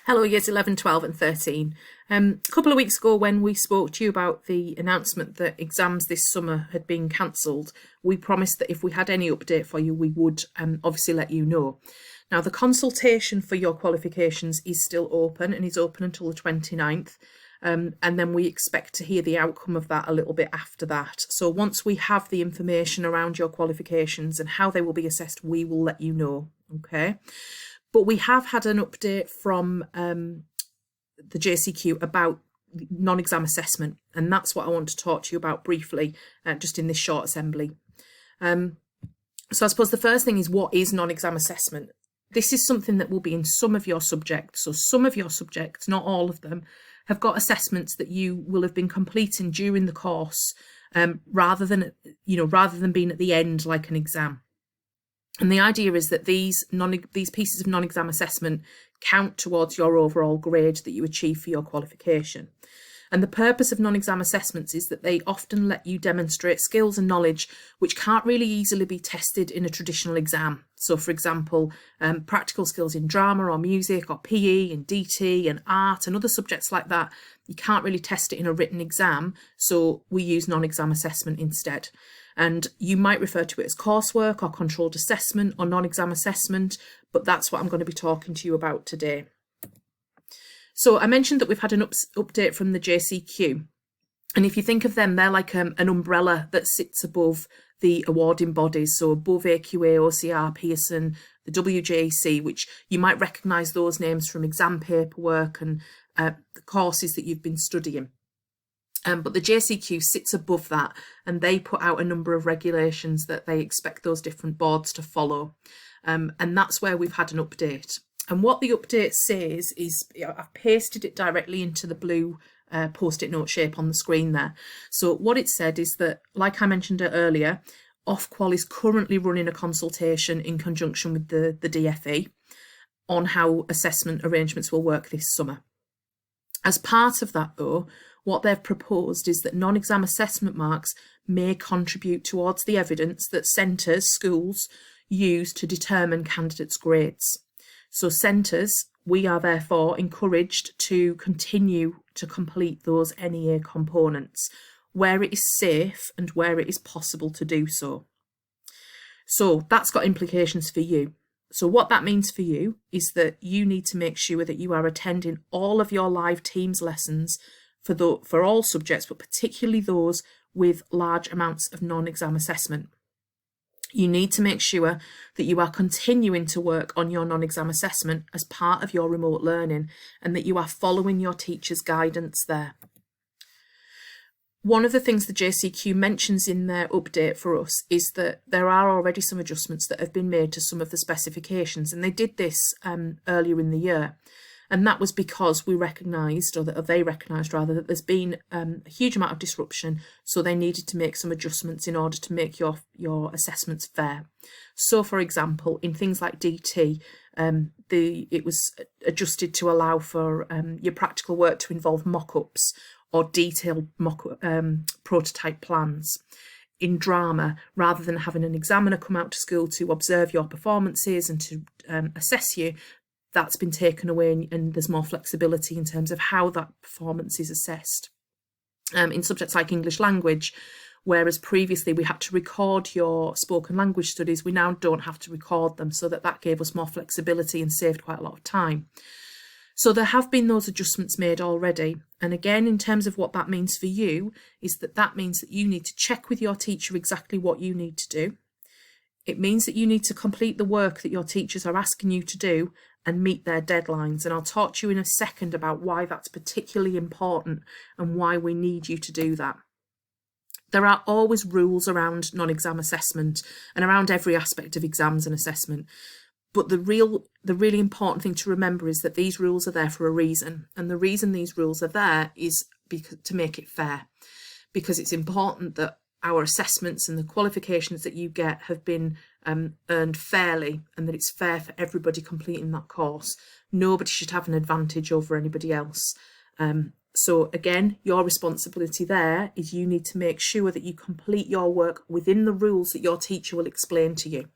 Hello years 11, 12 and 13. A couple of weeks ago when we spoke to you about the announcement that exams this summer had been cancelled, we promised that if we had any update for you, we would obviously let you know. Now, the consultation for your qualifications is still open and is open until the 29th. And then we expect to hear the outcome of that a little bit after that. So once we have the information around your qualifications and how they will be assessed, we will let you know. Okay. But we have had an update from the JCQ about non-exam assessment, and that's what I want to talk to you about briefly, just in this short assembly. So I suppose the first thing is, what is non-exam assessment? This is something that will be in some of your subjects. So some of your subjects, not all of them, have got assessments that you will have been completing during the course, rather than being at the end like an exam. And the idea is that these pieces of non-exam assessment count towards your overall grade that you achieve for your qualification. And the purpose of non-exam assessments is that they often let you demonstrate skills and knowledge which can't really easily be tested in a traditional exam. So, for example, practical skills in drama or music or PE and DT and art and other subjects like that, you can't really test it in a written exam, so we use non-exam assessment instead. And you might refer to it as coursework or controlled assessment or non-exam assessment, but that's what I'm going to be talking to you about today. So I mentioned that we've had an update from the JCQ. And if you think of them, they're like an umbrella that sits above the awarding bodies. So above AQA, OCR, Pearson, the WJEC, which you might recognise those names from exam paperwork and the courses that you've been studying. But the JCQ sits above that, and they put out a number of regulations that they expect those different boards to follow. And that's where we've had an update. And what the update says is, I've pasted it directly into the blue post-it note shape on the screen there. So what it said is that, like I mentioned earlier, Ofqual is currently running a consultation in conjunction with the DFE on how assessment arrangements will work this summer. As part of that, though, what they've proposed is that non-exam assessment marks may contribute towards the evidence that centres, schools, use to determine candidates' grades. So centres, we are therefore encouraged to continue to complete those NEA components where it is safe and where it is possible to do so. So that's got implications for you. So what that means for you is that you need to make sure that you are attending all of your live Teams lessons for all subjects, but particularly those with large amounts of non-exam assessment. You need to make sure that you are continuing to work on your non-exam assessment as part of your remote learning and that you are following your teacher's guidance there. One of the things the JCQ mentions in their update for us is that there are already some adjustments that have been made to some of the specifications, and they did this earlier in the year. And that was because we recognised, or they recognised rather, that there's been a huge amount of disruption, so they needed to make some adjustments in order to make your assessments fair. So, for example, in things like DT, it was adjusted to allow for your practical work to involve mock-ups or detailed prototype plans. In drama, rather than having an examiner come out to school to observe your performances and to assess you, that's been taken away, and there's more flexibility in terms of how that performance is assessed. In subjects like English language, whereas previously we had to record your spoken language studies, we now don't have to record them, so that gave us more flexibility and saved quite a lot of time. So there have been those adjustments made already. And again, in terms of what that means for you, is that means that you need to check with your teacher exactly what you need to do. It means that you need to complete the work that your teachers are asking you to do and meet their deadlines. And I'll talk to you in a second about why that's particularly important and why we need you to do that. There are always rules around non-exam assessment and around every aspect of exams and assessment. But the really important thing to remember is that these rules are there for a reason. And the reason these rules are there is to make it fair. Because it's important that our assessments and the qualifications that you get have been earned fairly, and that it's fair for everybody completing that course. Nobody should have an advantage over anybody else. So again, your responsibility there is you need to make sure that you complete your work within the rules that your teacher will explain to you.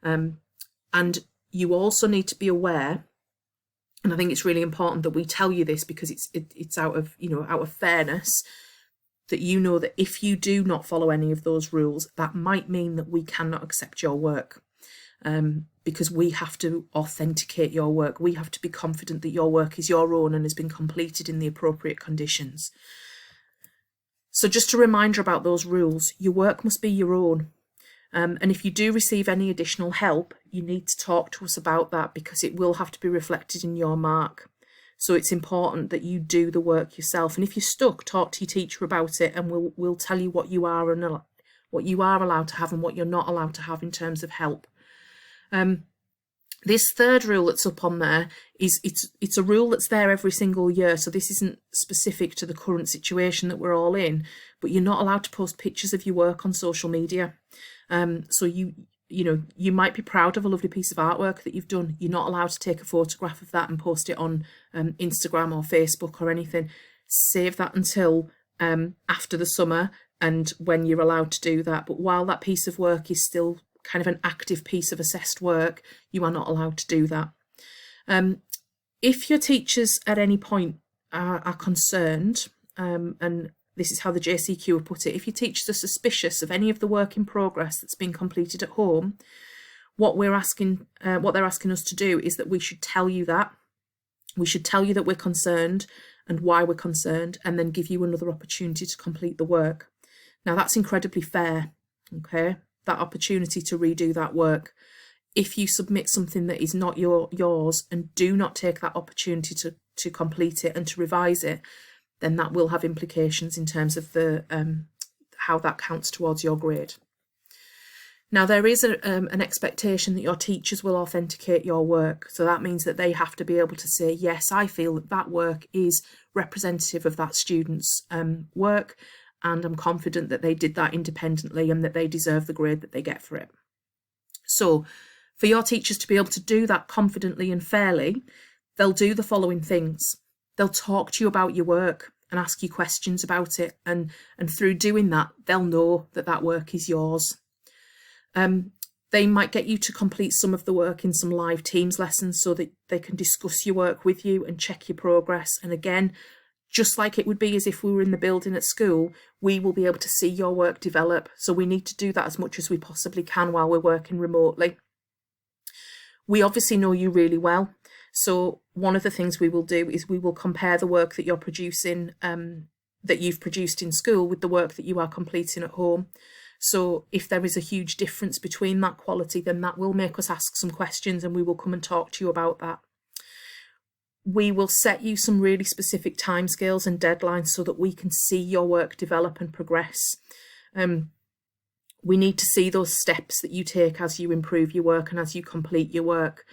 And you also need to be aware And I think it's really important that we tell you this, because it's out of, out of fairness, that you know that if you do not follow any of those rules, that might mean that we cannot accept your work, because we have to authenticate your work. We have to be confident that your work is your own and has been completed in the appropriate conditions. So just a reminder about those rules: your work must be your own. And if you do receive any additional help, you need to talk to us about that, because it will have to be reflected in your mark. So it's important that you do the work yourself. And if you're stuck, talk to your teacher about it, and we'll tell you what you are allowed to have and what you're not allowed to have in terms of help. This third rule that's up on there is it's a rule that's there every single year. So this isn't specific to the current situation that we're all in, but you're not allowed to post pictures of your work on social media. So you might be proud of a lovely piece of artwork that you've done. You're not allowed to take a photograph of that and post it on Instagram or Facebook or anything. Save that until after the summer and when you're allowed to do that. But while that piece of work is still kind of an active piece of assessed work, you are not allowed to do that. If your teachers at any point are concerned, and this is how the JCQ have put it, if your teachers are suspicious of any of the work in progress that's been completed at home, what they're asking us to do is that we should tell you that. We should tell you that we're concerned and why we're concerned, and then give you another opportunity to complete the work. Now, that's incredibly fair, okay? That opportunity to redo that work. If you submit something that is not yours and do not take that opportunity to complete it and to revise it, then that will have implications in terms of the how that counts towards your grade. Now, there is an expectation that your teachers will authenticate your work. So that means that they have to be able to say, yes, I feel that that work is representative of that student's work, and I'm confident that they did that independently and that they deserve the grade that they get for it. So for your teachers to be able to do that confidently and fairly, they'll do the following things. They'll talk to you about your work and ask you questions about it. And through doing that, they'll know that that work is yours. They might get you to complete some of the work in some live Teams lessons so that they can discuss your work with you and check your progress. And again, just like it would be as if we were in the building at school, we will be able to see your work develop. So we need to do that as much as we possibly can while we're working remotely. We obviously know you really well. So one of the things we will do is we will compare the work that you're producing, that you've produced in school, with the work that you are completing at home. So if there is a huge difference between that quality, then that will make us ask some questions, and we will come and talk to you about that. We will set you some really specific timescales and deadlines so that we can see your work develop and progress. We need to see those steps that you take as you improve your work and as you complete your work.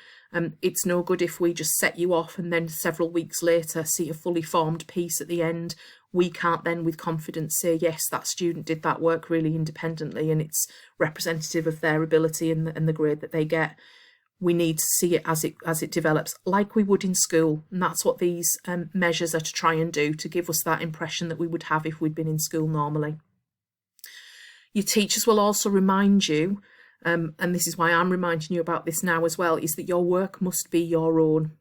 It's no good if we just set you off and then several weeks later see a fully formed piece at the end. We can't then with confidence say, yes, that student did that work really independently and it's representative of their ability and the grade that they get. We need to see it as it develops, like we would in school. And that's what these measures are to try and do, to give us that impression that we would have if we'd been in school normally. Your teachers will also remind you, and this is why I'm reminding you about this now as well, is that your work must be your own.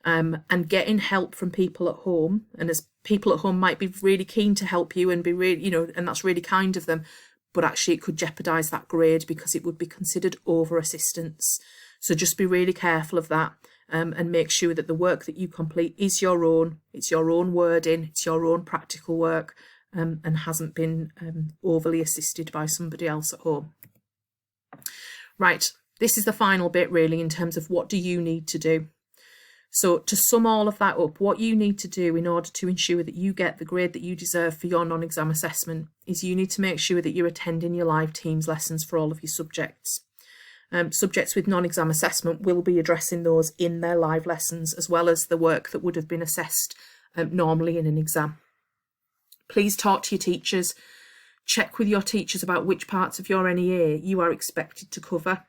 And getting help from people at home, and as people at home might be really keen to help you and be really, and that's really kind of them, but actually it could jeopardise that grade because it would be considered over assistance. So just be really careful of that, and make sure that the work that you complete is your own. It's your own wording, it's your own practical work, and hasn't been overly assisted by somebody else at home. Right, this is the final bit really in terms of what do you need to do. So to sum all of that up, what you need to do in order to ensure that you get the grade that you deserve for your non-exam assessment is you need to make sure that you're attending your live Teams lessons for all of your subjects. Subjects with non-exam assessment will be addressing those in their live lessons, as well as the work that would have been assessed normally in an exam. Please talk to your teachers. Check with your teachers about which parts of your NEA you are expected to cover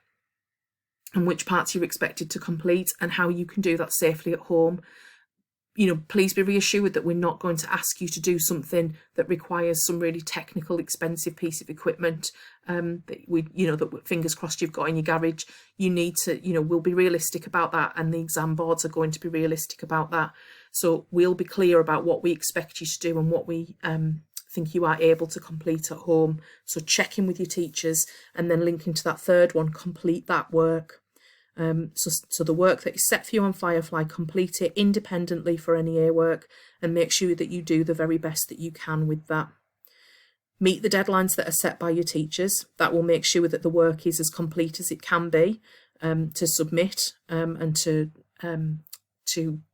and which parts you're expected to complete and how you can do that safely at home. please be reassured that we're not going to ask you to do something that requires some really technical, expensive piece of equipment that fingers crossed you've got in your garage. You need to, we'll be realistic about that, and the exam boards are going to be realistic about that. So we'll be clear about what we expect you to do and what we think you are able to complete at home. So check in with your teachers, and then linking to that third one, complete that work. So the work that is set for you on Firefly, complete it independently for NEA work, and make sure that you do the very best that you can with that. Meet the deadlines that are set by your teachers. That will make sure that the work is as complete as it can be to submit and to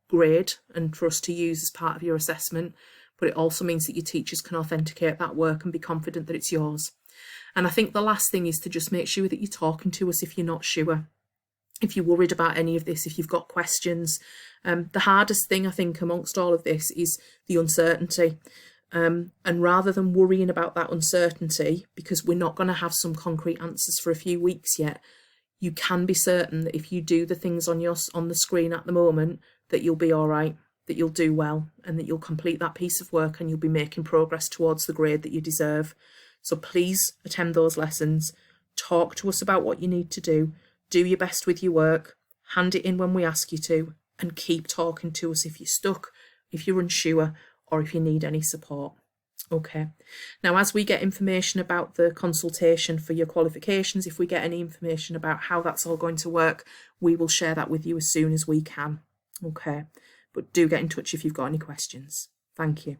grade and for us to use as part of your assessment. But it also means that your teachers can authenticate that work and be confident that it's yours. And I think the last thing is to just make sure that you're talking to us if you're not sure. If you're worried about any of this, if you've got questions. The hardest thing, I think, amongst all of this is the uncertainty. And rather than worrying about that uncertainty, because we're not going to have some concrete answers for a few weeks yet, you can be certain that if you do the things on the screen at the moment, that you'll be all right, that you'll do well, and that you'll complete that piece of work and you'll be making progress towards the grade that you deserve. So please attend those lessons. Talk to us about what you need to do. Do your best with your work, hand it in when we ask you to, and keep talking to us if you're stuck, if you're unsure, or if you need any support. Okay. Now, as we get information about the consultation for your qualifications, if we get any information about how that's all going to work, we will share that with you as soon as we can. Okay. But do get in touch if you've got any questions. Thank you.